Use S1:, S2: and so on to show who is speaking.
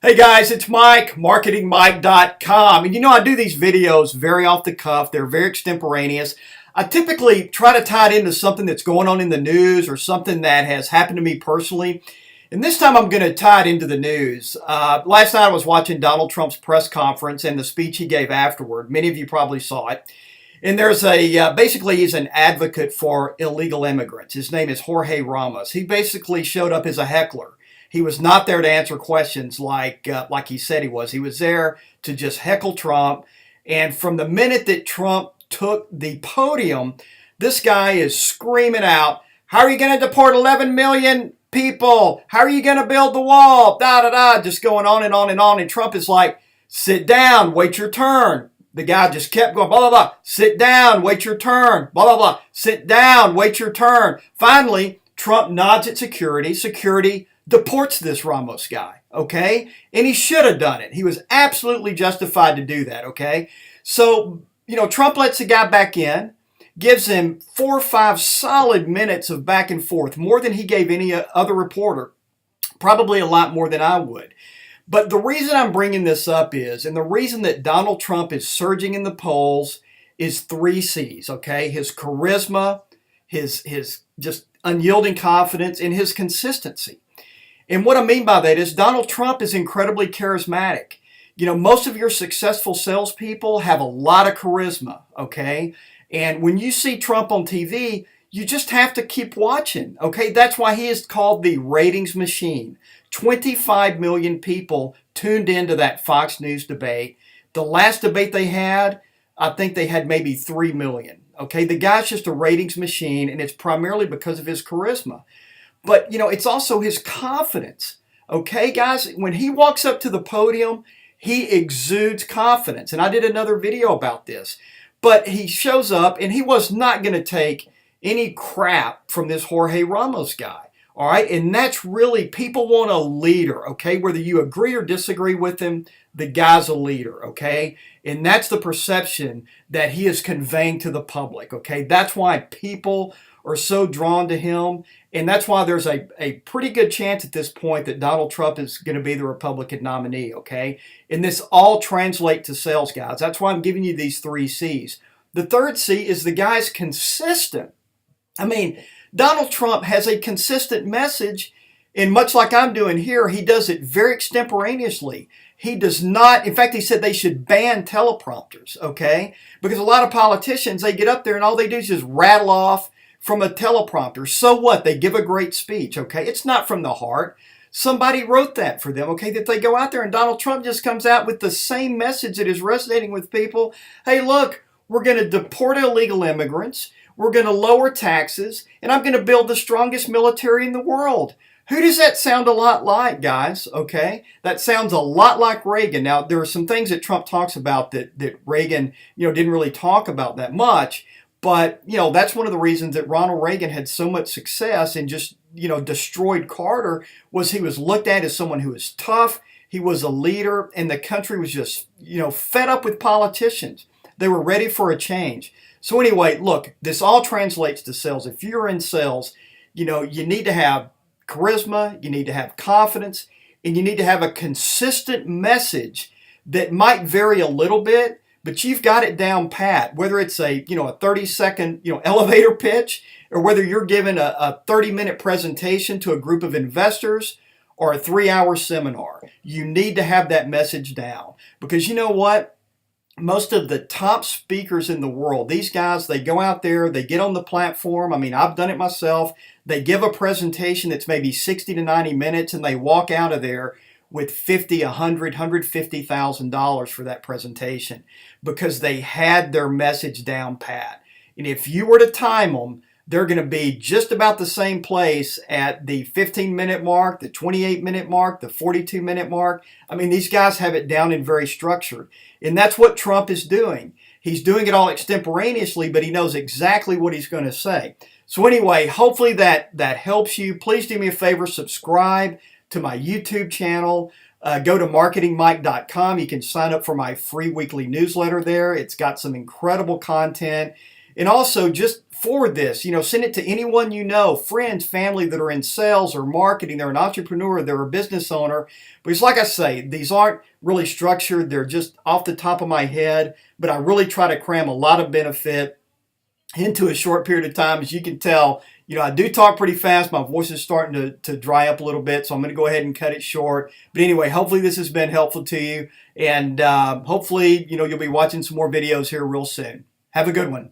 S1: Hey guys, it's Mike, marketingmike.com. And you know, I do these videos very off the cuff. They're very extemporaneous. I typically try to tie it into something that's going on in the news or something that has happened to me personally. And this time I'm going to tie it into the news. Last night I was watching Donald Trump's press conference and the speech he gave afterward. Many of you probably saw it. And there's basically he's an advocate for illegal immigrants. His name is Jorge Ramos. He basically showed up as a heckler. He was not there to answer questions like he said he was. He was there to just heckle Trump. And from the minute that Trump took the podium, this guy is screaming out, "How are you going to deport 11 million people? How are you going to build the wall?" Da, da, da, just going on and on and on. And Trump is like, "Sit down, wait your turn." The guy just kept going, blah, blah, blah. "Sit down, wait your turn." Blah, blah, blah. "Sit down, wait your turn." Finally, Trump nods at security. Security deports this Ramos guy, okay? And he should have done it. He was absolutely justified to do that, okay? So, Trump lets the guy back in, gives him 4 or 5 solid minutes of back and forth, more than he gave any other reporter, probably a lot more than I would. But the reason I'm bringing this up is, and the reason that Donald Trump is surging in the polls is 3 C's, okay? His charisma, his just unyielding confidence, and his consistency. And what I mean by that is Donald Trump is incredibly charismatic. Most of your successful salespeople have a lot of charisma, okay? And when you see Trump on TV, you just have to keep watching, okay? That's why he is called the ratings machine. 25 million people tuned into that Fox News debate. The last debate they had, I think they had maybe 3 million, okay? The guy's just a ratings machine, and it's primarily because of his charisma. But, it's also his confidence. Okay, guys? When he walks up to the podium, he exudes confidence. And I did another video about this. But he shows up, and he was not going to take any crap from this Jorge Ramos guy. All right? And that's really, people want a leader, okay? Whether you agree or disagree with him, the guy's a leader, okay? And that's the perception that he is conveying to the public, okay? That's why people are so drawn to him. And that's why there's a pretty good chance at this point that Donald Trump is going to be the Republican nominee, okay? And this all translates to sales, guys. That's why I'm giving you these 3 C's. The third C is the guy's consistent. I mean, Donald Trump has a consistent message, and much like I'm doing here, he does it very extemporaneously. He does not, in fact, he said they should ban teleprompters, okay? Because a lot of politicians, they get up there and all they do is just rattle off from a teleprompter. So what? They give a great speech, okay? It's not from the heart. Somebody wrote that for them, okay? That they go out there and Donald Trump just comes out with the same message that is resonating with people. Hey, look, we're going to deport illegal immigrants. We're going to lower taxes. And I'm going to build the strongest military in the world. Who does that sound a lot like, guys? Okay? That sounds a lot like Reagan. Now, there are some things that Trump talks about that Reagan, didn't really talk about that much. But, that's one of the reasons that Ronald Reagan had so much success and just, destroyed Carter was he was looked at as someone who was tough. He was a leader, and the country was just, fed up with politicians. They were ready for a change. So anyway, look, this all translates to sales. If you're in sales, you need to have charisma, you need to have confidence, and you need to have a consistent message that might vary a little bit, but you've got it down pat, whether it's a 30-second, elevator pitch, or whether you're given a 30-minute presentation to a group of investors or a 3-hour seminar. You need to have that message down. Because you know what? Most of the top speakers in the world, these guys, they go out there, they get on the platform. I mean, I've done it myself. They give a presentation that's maybe 60 to 90 minutes, and they walk out of there with $50, $100, $150,000 for that presentation because they had their message down pat. And if you were to time them, they're going to be just about the same place at the 15-minute mark, the 28-minute mark, the 42-minute mark. I mean, these guys have it down and very structured. And that's what Trump is doing. He's doing it all extemporaneously, but he knows exactly what he's going to say. So anyway, hopefully that helps you. Please do me a favor, subscribe to my YouTube channel. Go to marketingmike.com. You can sign up for my free weekly newsletter there. It's got some incredible content. And also just forward this, send it to anyone you know, friends, family that are in sales or marketing, they're an entrepreneur, they're a business owner. Because like I say, these aren't really structured, they're just off the top of my head, but I really try to cram a lot of benefit into a short period of time. As you can tell, I do talk pretty fast. My voice is starting to dry up a little bit, so I'm going to go ahead and cut it short. But anyway, hopefully this has been helpful to you, and hopefully, you'll be watching some more videos here real soon. Have a good one.